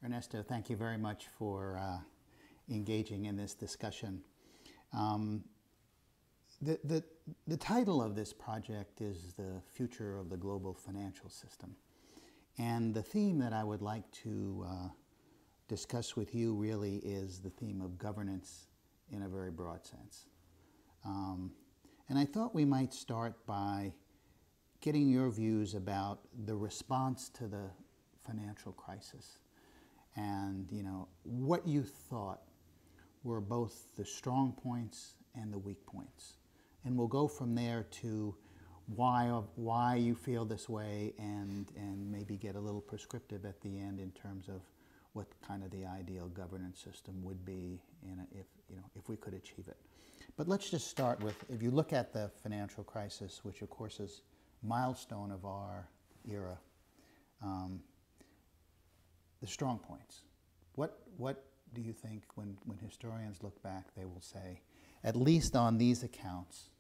Ernesto, thank you very much for engaging in this discussion. Um, the title of this project is The Future of the Global Financial System. And the theme that I would like to discuss with you really is the theme of governance in a very broad sense. And I thought we might start by getting your views about the response to the financial crisis and what you thought were both the strong points and the weak points. And we'll go from there to why you feel this way and maybe get a little prescriptive at the end in terms of what kind of the ideal governance system would be if we could achieve it. But let's just start with, if you look at the financial crisis, which of course is a milestone of our era, the strong points. What do you think when historians look back, they will say, at least on these accounts,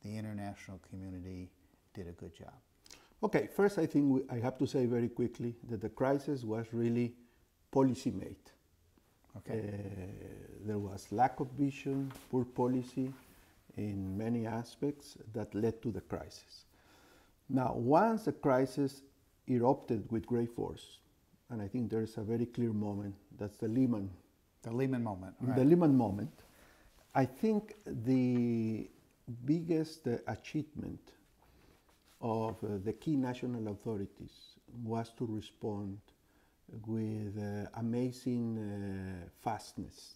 the international community did a good job? Okay, first I think I have to say very quickly that the crisis was really policy-made. Okay. There was lack of vision, poor policy in many aspects that led to the crisis. Now, once the crisis erupted with great force, and I think there's a very clear moment, that's the Lehman moment. Right. The Lehman moment. I think the biggest achievement of the key national authorities was to respond with amazing fastness.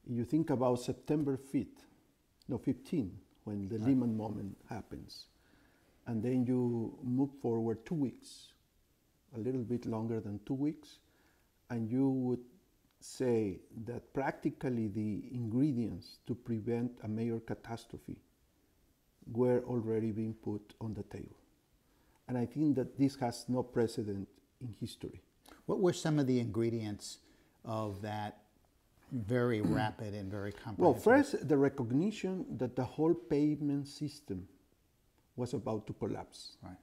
You think about September 15, when the Lehman moment happens, and then you move forward 2 weeks, a little bit longer than 2 weeks, and you would say that practically the ingredients to prevent a major catastrophe were already being put on the table. And I think that this has no precedent in history. What were some of the ingredients of that very rapid and very comprehensive? Well, first, the recognition that the whole payment system was about to collapse. Right.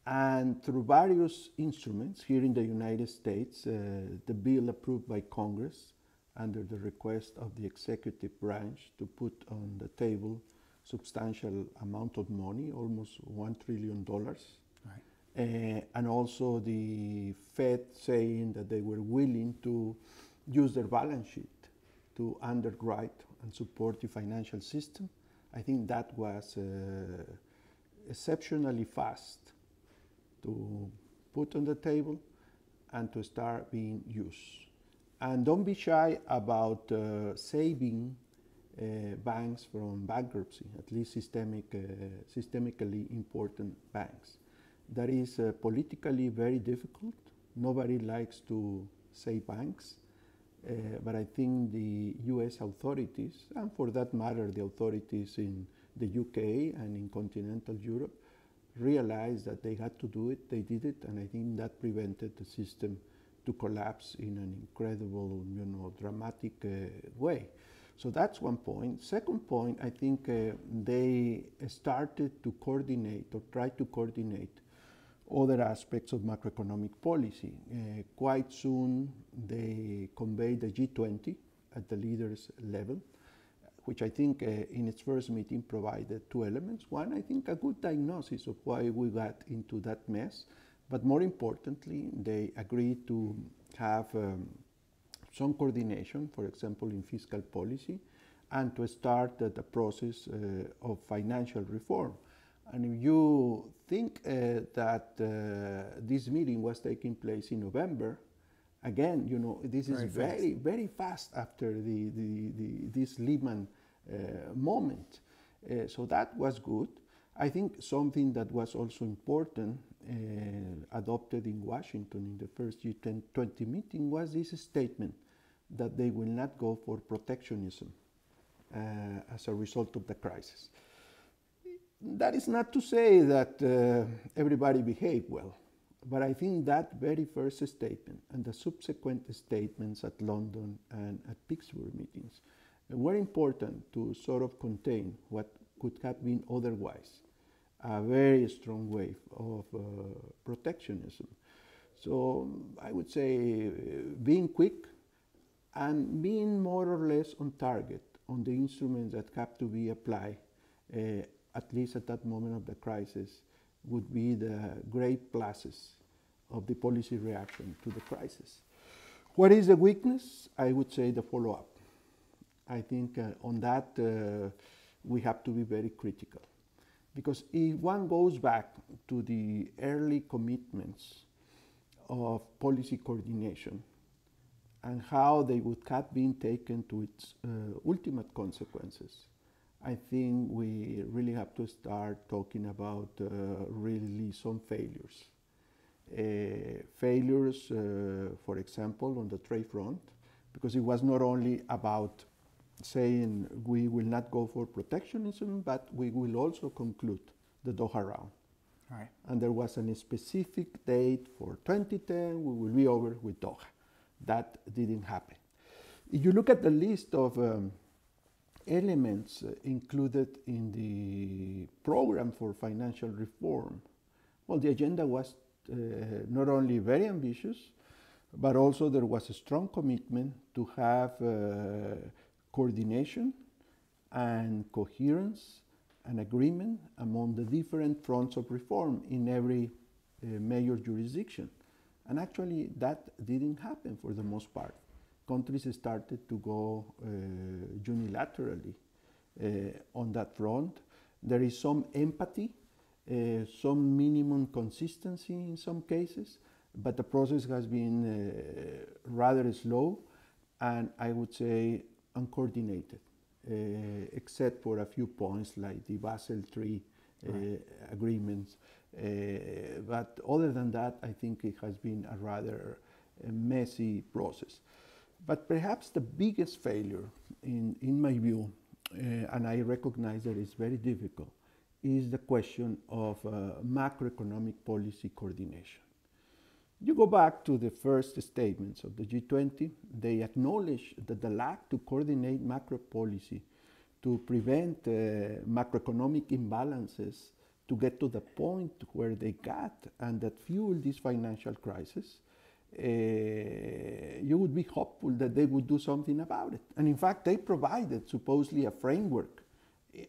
And through various instruments here in the United States, the bill approved by Congress under the request of the executive branch to put on the table substantial amount of money, almost $1 trillion. Right. And also the Fed saying that they were willing to use their balance sheet to underwrite and support the financial system. I think that was exceptionally fast to put on the table and to start being used. And don't be shy about saving banks from bankruptcy, at least systemically important banks. That is politically very difficult. Nobody likes to save banks, but I think the US authorities, and for that matter the authorities in the UK and in continental Europe, realized that they had to do it, they did it, and I think that prevented the system to collapse in an incredible, dramatic way. So that's one point. Second point, I think they started to coordinate or try to coordinate other aspects of macroeconomic policy. Quite soon they convened the G20 at the leaders level, which I think in its first meeting provided two elements. One, I think a good diagnosis of why we got into that mess, but more importantly, they agreed to have some coordination, for example, in fiscal policy, and to start the process of financial reform. And if you think that this meeting was taking place in November, again, this is very fast after this Lehman moment. So that was good. I think something that was also important, adopted in Washington in the first G20 meeting, was this statement that they will not go for protectionism as a result of the crisis. That is not to say that everybody behaved well, but I think that very first statement and the subsequent statements at London and at Pittsburgh meetings were important to sort of contain what could have been otherwise a very strong wave of protectionism. So I would say being quick and being more or less on target on the instruments that have to be applied, at least at that moment of the crisis, would be the great pluses of the policy reaction to the crisis. What is the weakness? I would say the follow-up. I think on that we have to be very critical. Because if one goes back to the early commitments of policy coordination and how they would have been taken to its ultimate consequences, I think we really have to start talking about really some failures. Failures, for example, on the trade front, because it was not only about saying we will not go for protectionism, but we will also conclude the Doha round. Right. And there was a specific date for 2010, we will be over with Doha. That didn't happen. If you look at the list of elements included in the program for financial reform, well, the agenda was not only very ambitious, but also there was a strong commitment to have coordination and coherence and agreement among the different fronts of reform in every major jurisdiction. And actually that didn't happen for the most part. Countries started to go unilaterally on that front. There is some empathy, some minimum consistency in some cases, but the process has been rather slow and I would say uncoordinated, except for a few points like the Basel III agreements. But other than that, I think it has been a rather messy process. But perhaps the biggest failure, in my view, and I recognize that it's very difficult, is the question of macroeconomic policy coordination. You go back to the first statements of the G20, they acknowledge that the lack to coordinate macro policy to prevent macroeconomic imbalances to get to the point where they got and that fueled this financial crisis, you would be hopeful that they would do something about it. And in fact, they provided supposedly a framework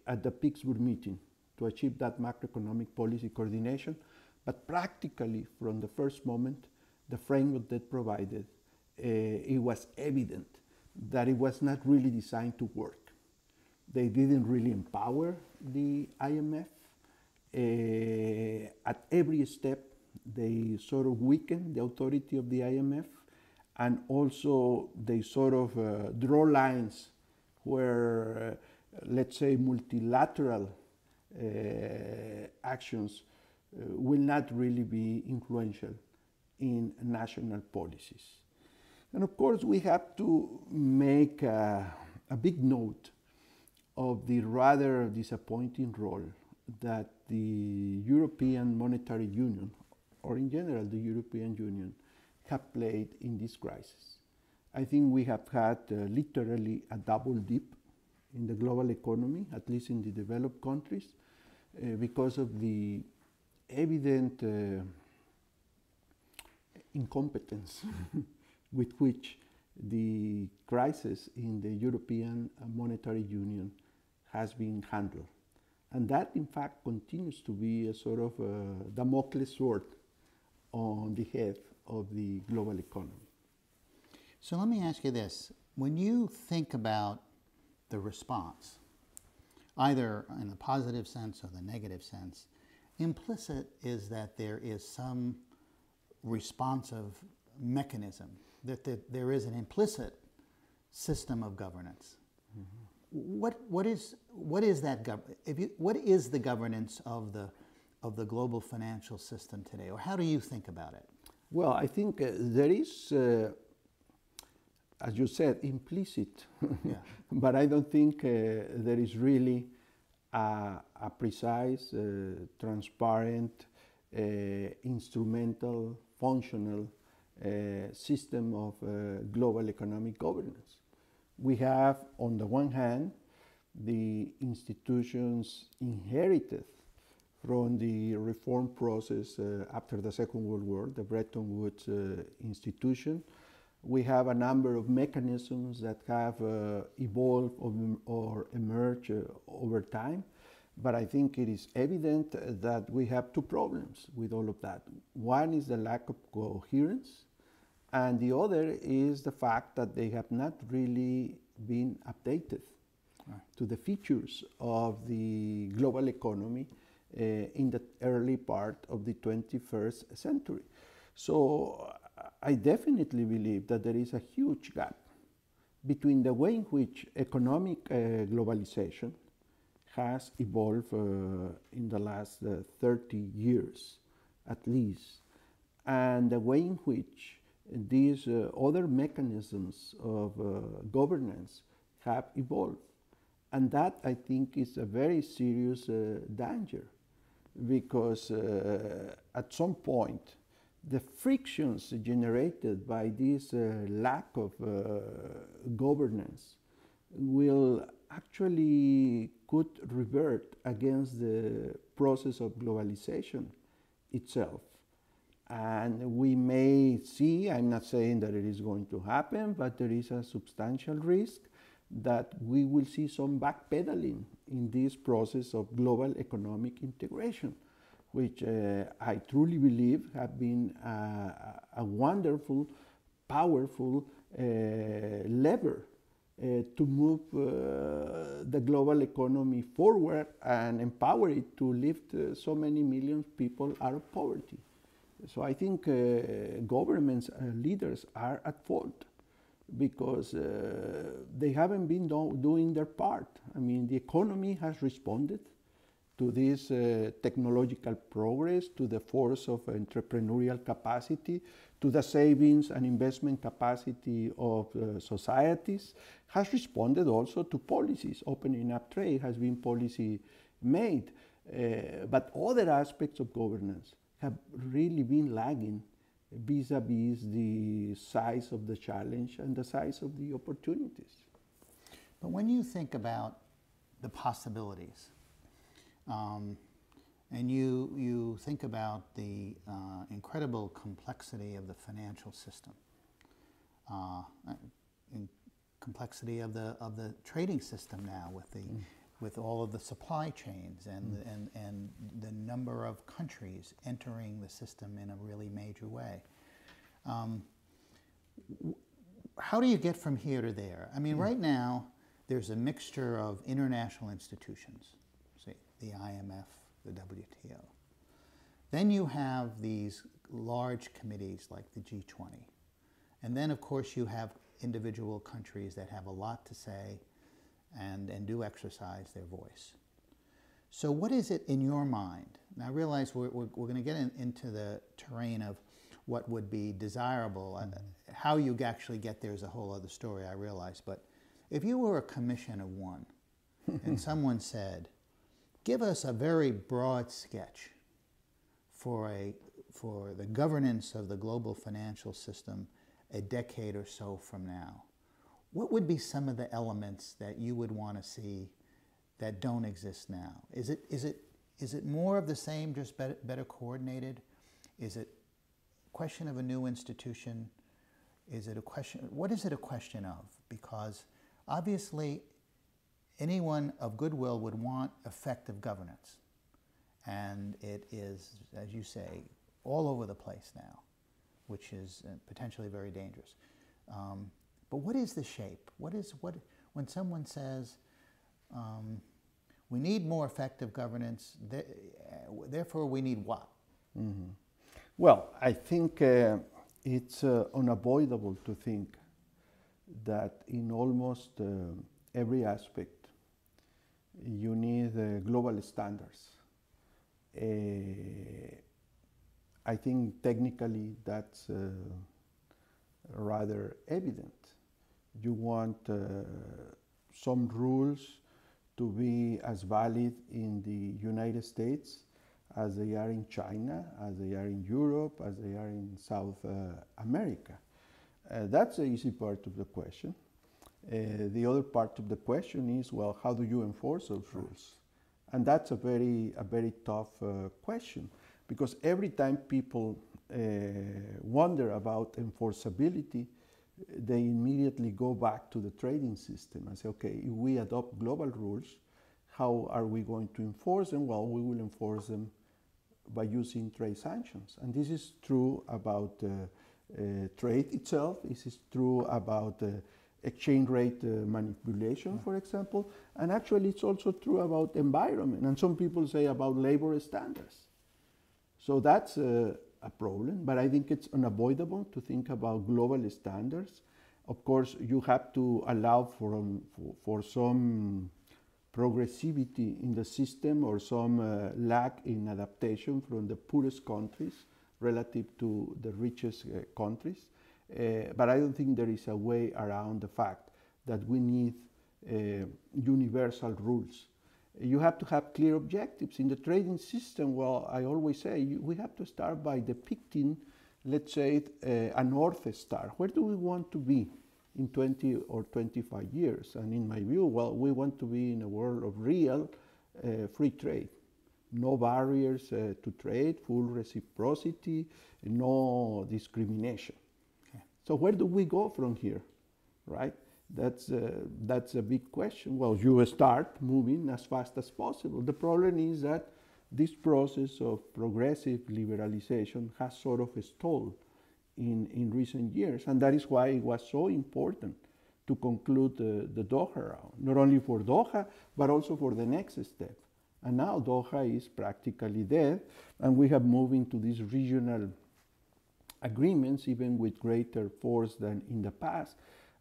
at the Pittsburgh meeting to achieve that macroeconomic policy coordination. But practically, from the first moment, the framework they provided, it was evident that it was not really designed to work. They didn't really empower the IMF. At every step, they sort of weakened the authority of the IMF, and also they sort of draw lines where, let's say, multilateral actions will not really be influential in national policies. And of course, we have to make a big note of the rather disappointing role that the European Monetary Union, or in general the European Union, have played in this crisis. I think we have had literally a double dip in the global economy, at least in the developed countries, because of the evident incompetence with which the crisis in the European Monetary Union has been handled. And that, in fact, continues to be a sort of Damocles sword on the head of the global economy. So let me ask you this. When you think about the response, either in the positive sense or the negative sense, implicit is that there is some responsive mechanism, that there is an implicit system of governance. Mm-hmm. What is the governance of the global financial system today, or how do you think about it? Well, I think there is, as you said, implicit, yeah. But I don't think there is really a precise, transparent, instrumental, functional system of global economic governance. We have, on the one hand, the institutions inherited from the reform process after the Second World War, the Bretton Woods institution. We have a number of mechanisms that have evolved or emerged over time. But I think it is evident that we have two problems with all of that. One is the lack of coherence, and the other is the fact that they have not really been updated to the features of the global economy in the early part of the 21st century. So I definitely believe that there is a huge gap between the way in which economic globalization has evolved in the last 30 years at least, and the way in which these other mechanisms of governance have evolved. And that, I think, is a very serious danger, because at some point, the frictions generated by this lack of governance will actually could revert against the process of globalization itself. And we may see, I'm not saying that it is going to happen, but there is a substantial risk that we will see some backpedaling in this process of global economic integration, which I truly believe have been a wonderful, powerful lever to move the global economy forward and empower it to lift so many millions of people out of poverty. So I think governments, leaders are at fault, because they haven't been doing their part. I mean, the economy has responded to this technological progress, to the force of entrepreneurial capacity, to the savings and investment capacity of societies, has responded also to policies. Opening up trade has been policy made, but other aspects of governance have really been lagging vis-a-vis the size of the challenge and the size of the opportunities. But when you think about the possibilities, and you think about the incredible complexity of the financial system, and complexity of the trading system now with all of the supply chains and the number of countries entering the system in a really major way. How do you get from here to there? I mean, right now, there's a mixture of international institutions, say, the IMF, the WTO. Then you have these large committees like the G20. And then, of course, you have individual countries that have a lot to say and do exercise their voice. So what is it in your mind? Now, I realize we're going to get into the terrain of what would be desirable. How you actually get there is a whole other story, I realize. But if you were a commission of one and someone said, give us a very broad sketch for the governance of the global financial system a decade or so from now, what would be some of the elements that you would want to see that don't exist now? Is it more of the same, just better coordinated? Is it a question of a new institution? Is it a question? What is it a question of? Because obviously, anyone of goodwill would want effective governance, and it is, as you say, all over the place now, which is potentially very dangerous. But what is the shape? When someone says, we need more effective governance, therefore we need what? Mm-hmm. Well, I think it's unavoidable to think that in almost every aspect you need global standards. I think technically that's rather evident. You want some rules to be as valid in the United States as they are in China, as they are in Europe, as they are in South America. That's the easy part of the question. The other part of the question is, well, how do you enforce those rules? And that's a very tough question, because every time people wonder about enforceability, they immediately go back to the trading system and say, okay, if we adopt global rules, how are we going to enforce them? Well, we will enforce them by using trade sanctions. And this is true about trade itself. This is true about exchange rate manipulation, for example. And actually, it's also true about environment. And some people say about labor standards. So that's a problem, but I think it's unavoidable to think about global standards. Of course, you have to allow for some progressivity in the system or some lack in adaptation from the poorest countries relative to the richest countries. But I don't think there is a way around the fact that we need universal rules. You have to have clear objectives. In the trading system, well, I always say we have to start by depicting, let's say, a North Star. Where do we want to be in 20 or 25 years? And in my view, well, we want to be in a world of real free trade. No barriers to trade, full reciprocity, no discrimination. Okay. So where do we go from here, right? That's a big question. Well, you start moving as fast as possible. The problem is that this process of progressive liberalization has sort of stalled in recent years, and that is why it was so important to conclude the Doha round, not only for Doha, but also for the next step. And now Doha is practically dead, and we have moved into these regional agreements, even with greater force than in the past.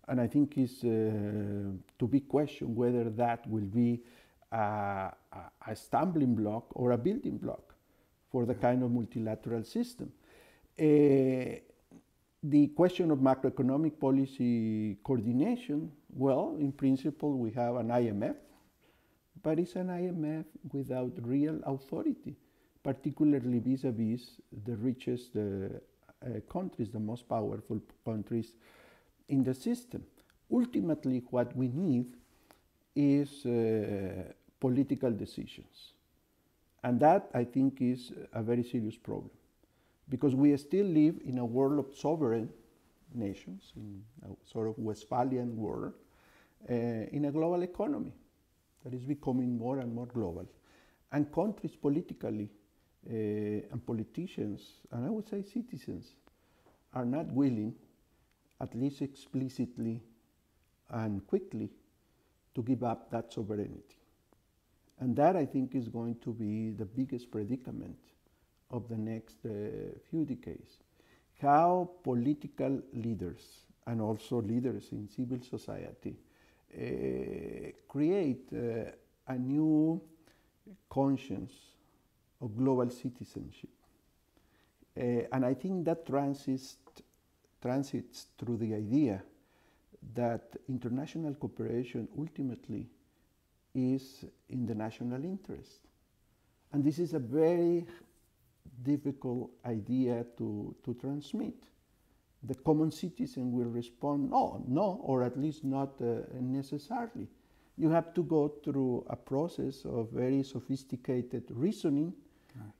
And I think it's to be questioned whether that will be a stumbling block or a building block for the kind of multilateral system. The question of macroeconomic policy coordination, well, in principle, we have an IMF, but it's an IMF without real authority, particularly vis-a-vis the richest countries, the most powerful countries in the system. Ultimately, what we need is political decisions. And that, I think, is a very serious problem, because we still live in a world of sovereign nations, in a sort of Westphalian world, in a global economy that is becoming more and more global. And countries politically and politicians, and I would say citizens, are not willing, at least explicitly and quickly, to give up that sovereignty. And that, I think, is going to be the biggest predicament of the next few decades. How political leaders and also leaders in civil society create a new conscience of global citizenship. And I think that transits through the idea that international cooperation ultimately is in the national interest. And this is a very difficult idea to transmit. The common citizen will respond, no, or at least not necessarily. You have to go through a process of very sophisticated reasoning,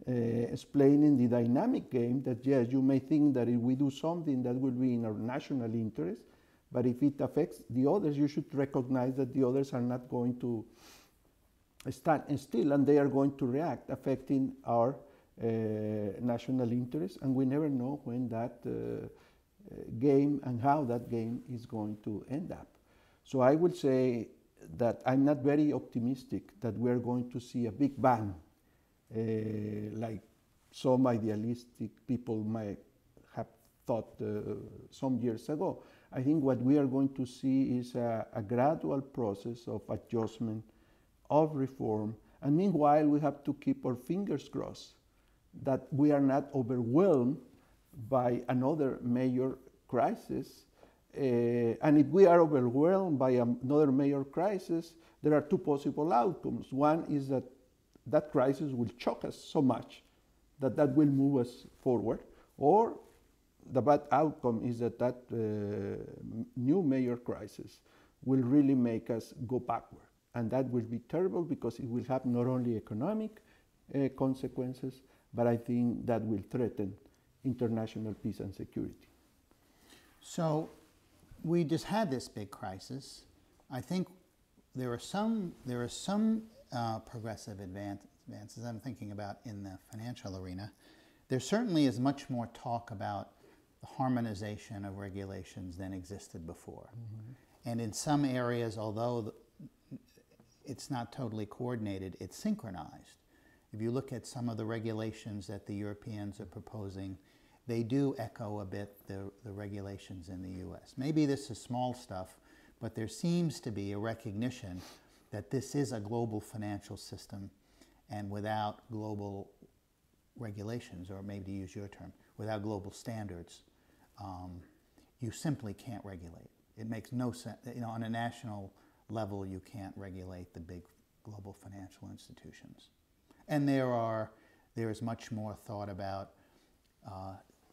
explaining the dynamic game that, yes, you may think that if we do something that will be in our national interest, but if it affects the others, you should recognize that the others are not going to stand still, and they are going to react, affecting our national interest, and we never know when that game and how that game is going to end up. So I would say that I'm not very optimistic that we're going to see a big bang like some idealistic people might have thought some years ago. I think what we are going to see is a gradual process of adjustment, of reform, and meanwhile we have to keep our fingers crossed that we are not overwhelmed by another major crisis. And if we are overwhelmed by another major crisis, there are two possible outcomes. One is that that crisis will shock us so much that that will move us forward, or the bad outcome is that that new major crisis will really make us go backward. And that will be terrible because it will have not only economic consequences, but I think that will threaten international peace and security. So we just had this big crisis. I think there are some progressive advances I'm thinking about in the financial arena. There certainly is much more talk about the harmonization of regulations than existed before. Mm-hmm. And in some areas, although it's not totally coordinated, it's synchronized. If you look at some of the regulations that the Europeans are proposing, they do echo a bit the regulations in the US. Maybe this is small stuff, but there seems to be a recognition that this is a global financial system, and without global regulations, or maybe to use your term, without global standards, you simply can't regulate. It makes no sense. On a national level, you can't regulate the big global financial institutions. And there is much more thought about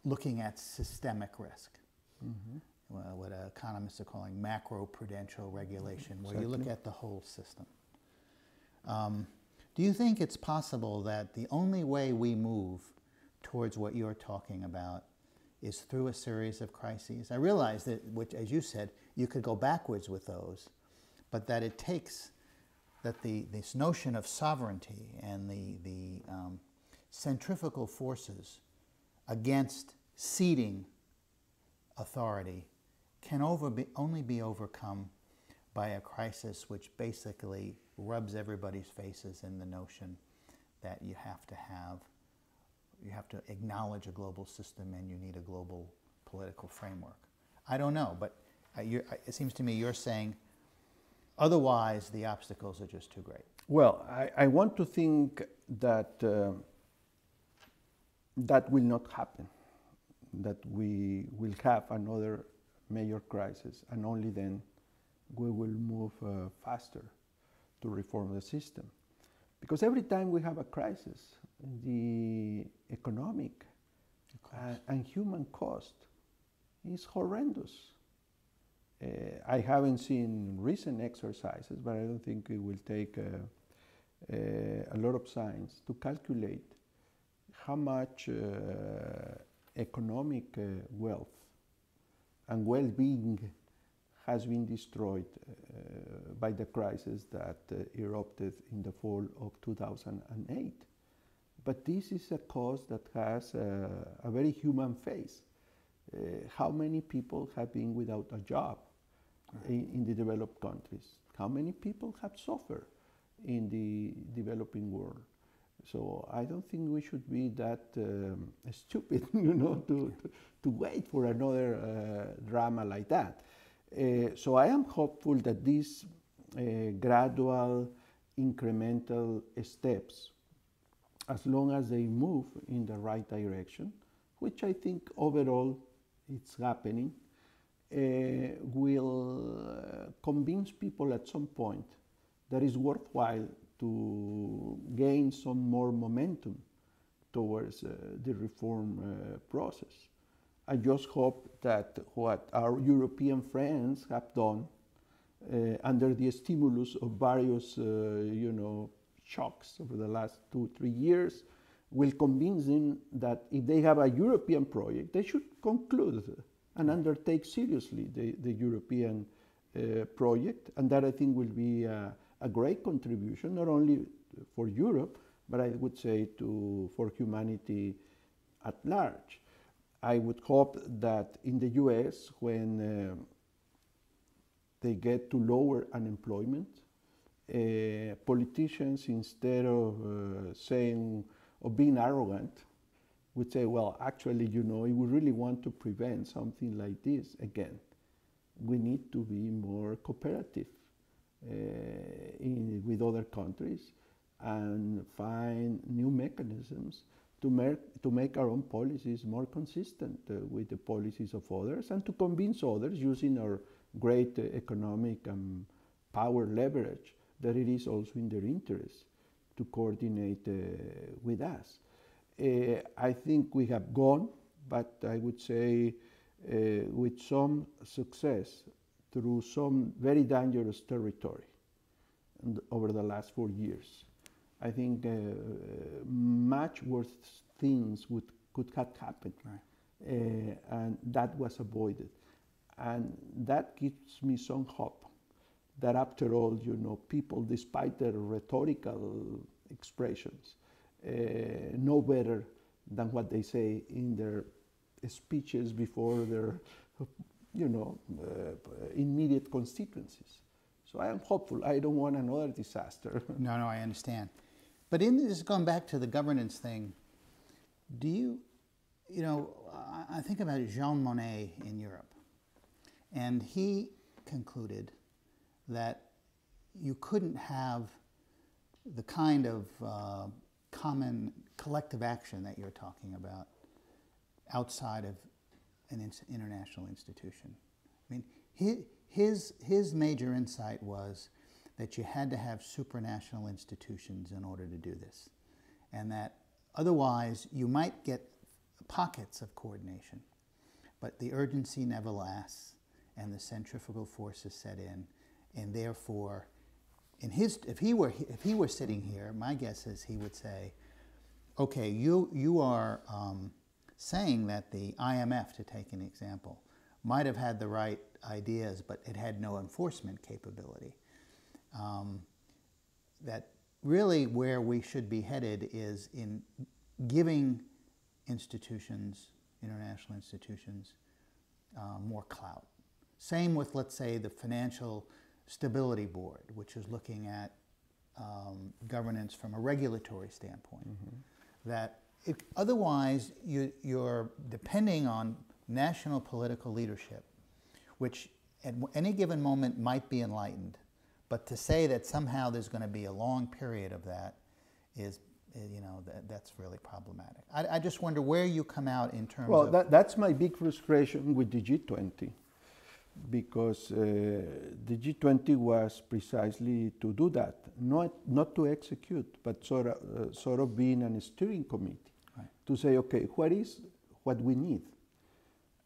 looking at systemic risk, mm-hmm. What economists are calling macro-prudential regulation, where you look at the whole system. Do you think it's possible that the only way we move towards what you're talking about is through a series of crises? I realize that, which, as you said, you could go backwards with those, but that it takes that this notion of sovereignty and the centrifugal forces against ceding authority can only be overcome by a crisis which basically rubs everybody's faces in the notion that you have to acknowledge a global system and you need a global political framework. I don't know, but it seems to me you're saying otherwise the obstacles are just too great. Well, I want to think that that will not happen, that we will have another major crisis, and only then we will move faster to reform the system. Because every time we have a crisis, the economic and human cost is horrendous. I haven't seen recent exercises, but I don't think it will take a lot of science to calculate how much economic wealth and well-being has been destroyed by the crisis that erupted in the fall of 2008. But this is a cause that has a very human face. How many people have been without a job in the developed countries? How many people have suffered in the developing world? So I don't think we should be that stupid, to wait for another drama like that. So I am hopeful that these gradual, incremental steps, as long as they move in the right direction, which I think overall it's happening, will convince people at some point that it's worthwhile to gain some more momentum towards the reform process. I just hope that what our European friends have done under the stimulus of various shocks over the last 2-3 years will convince them that if they have a European project, they should conclude and undertake seriously the European project. And that I think will be a great contribution, not only for Europe, but I would say for humanity at large. I would hope that in the US, when they get to lower unemployment, politicians, instead of being arrogant, would say, well, actually, if we really want to prevent something like this again, we need to be more cooperative with other countries and find new mechanisms to make our own policies more consistent with the policies of others, and to convince others, using our great economic and power leverage, that it is also in their interest to coordinate with us. I think we have gone, but I would say with some success, through some very dangerous territory. over the last 4 years. I think much worse things could have happened, right. And that was avoided. And that gives me some hope that after all, people, despite their rhetorical expressions, know better than what they say in their speeches before their, immediate constituencies. So I am hopeful. I don't want another disaster. No, I understand. But in this, going back to the governance thing, do you, I think about Jean Monnet in Europe, and he concluded that you couldn't have the kind of common collective action that you're talking about outside of an international institution. I mean, his major insight was that you had to have supranational institutions in order to do this, and that otherwise you might get pockets of coordination, but the urgency never lasts, and the centrifugal forces set in, and therefore, if he were sitting here, my guess is he would say, okay, you are saying that the IMF, to take an example, might have had the right ideas, but it had no enforcement capability. That really where we should be headed is in giving institutions, international institutions, more clout. Same with, let's say, the Financial Stability Board, which is looking at governance from a regulatory standpoint. Mm-hmm. That otherwise you're depending on national political leadership, which at any given moment might be enlightened, but to say that somehow there's going to be a long period of that is, that's really problematic. I just wonder where you come out in terms of... Well, that's my big frustration with the G20, because the G20 was precisely to do that, not to execute, but sort of being a steering committee, right. To say, okay, what is what we need?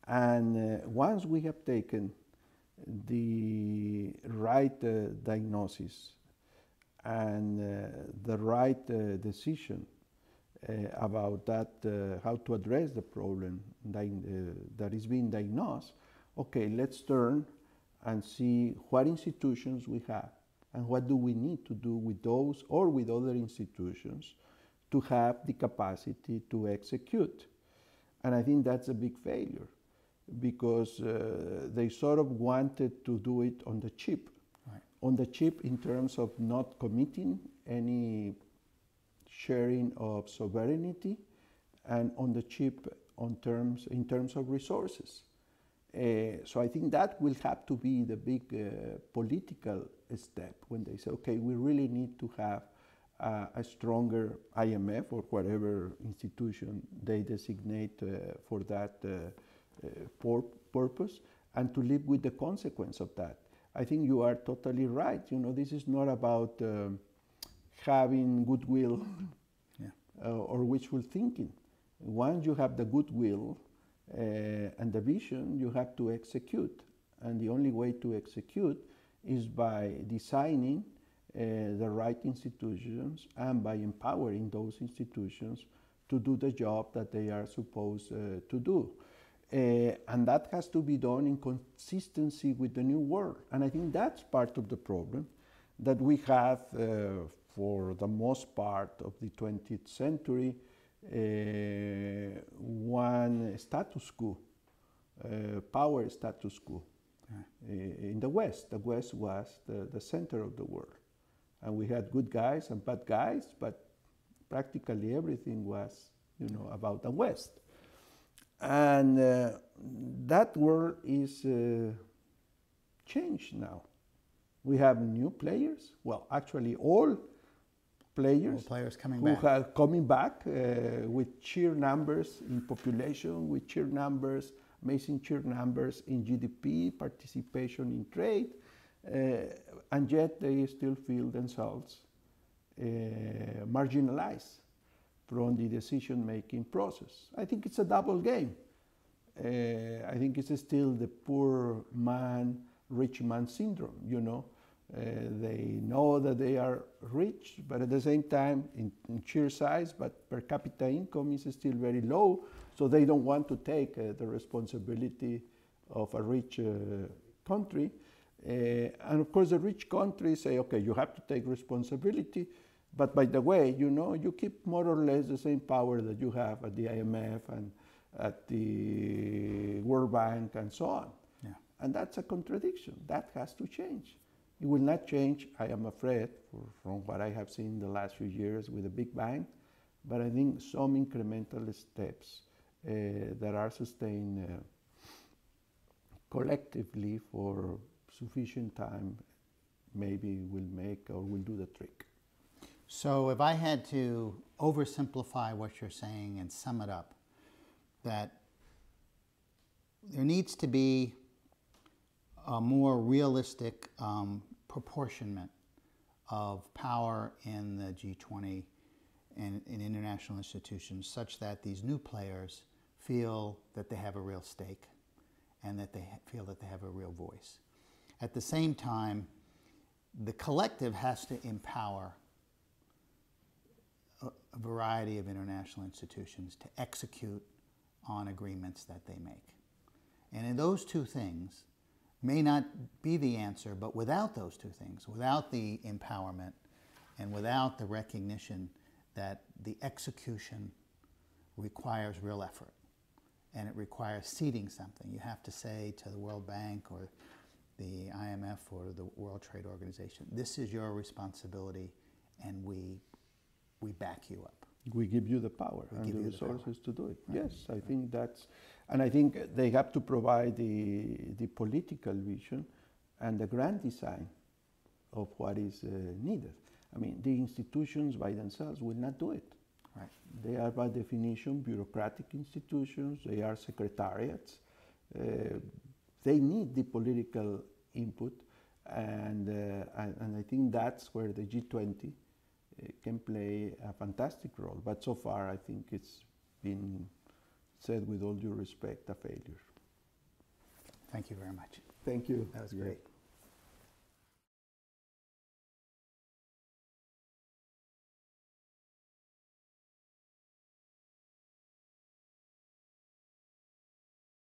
And once we have taken the right diagnosis and the right decision about that, how to address the problem that is being diagnosed, okay, let's turn and see what institutions we have and what do we need to do with those or with other institutions to have the capacity to execute. And I think that's a big failure, because they sort of wanted to do it on the cheap. Right. On the cheap in terms of not committing any sharing of sovereignty, and on the cheap in terms of resources. So I think that will have to be the big political step when they say, okay, we really need to have a stronger IMF or whatever institution they designate for that purpose, and to live with the consequence of that. I think you are totally right. This is not about having goodwill or wishful thinking. Once you have the goodwill and the vision, you have to execute. And the only way to execute is by designing the right institutions and by empowering those institutions to do the job that they are supposed to do. And that has to be done in consistency with the new world. And I think that's part of the problem that we have for the most part of the 20th century, one status quo, power status quo. In the West was the center of the world. And we had good guys and bad guys, but practically everything was, about the West. And that world is changed now. We have new players. Well, actually, all players coming who back. are coming back with sheer numbers in population, with sheer numbers, amazing sheer numbers in GDP, participation in trade, and yet they still feel themselves marginalized from the decision-making process. I think it's a double game. I think it's still the poor man, rich man syndrome, They know that they are rich, but at the same time, in sheer size, but per capita income is still very low, so they don't want to take the responsibility of a rich country. And of course, the rich countries say, okay, you have to take responsibility, but by the way, you know, you keep more or less the same power that you have at the IMF and at the World Bank and so on. Yeah. And that's a contradiction. That has to change. It will not change, I am afraid, from what I have seen the last few years with the big bang, but I think some incremental steps that are sustained collectively for sufficient time maybe will make or will do the trick. So if I had to oversimplify what you're saying and sum it up, that there needs to be a more realistic proportionment of power in the G20 and in international institutions such that these new players feel that they have a real stake and that they feel that they have a real voice. At the same time, the collective has to empower a variety of international institutions to execute on agreements that they make. And in those two things may not be the answer, but without those two things, without the empowerment and without the recognition that the execution requires real effort and it requires ceding something. You have to say to the World Bank or the IMF or the World Trade Organization, this is your responsibility and we back you up. We give you the power and the resources to do it. Right. Yes, I think that's, and I think they have to provide the political vision and the grand design of what is needed. I mean, the institutions by themselves will not do it. Right. They are by definition bureaucratic institutions, they are secretariats. They need the political input, and I think that's where the G20 can play a fantastic role. But so far, I think it's been said with all due respect, a failure. Thank you very much. Thank you. That was great.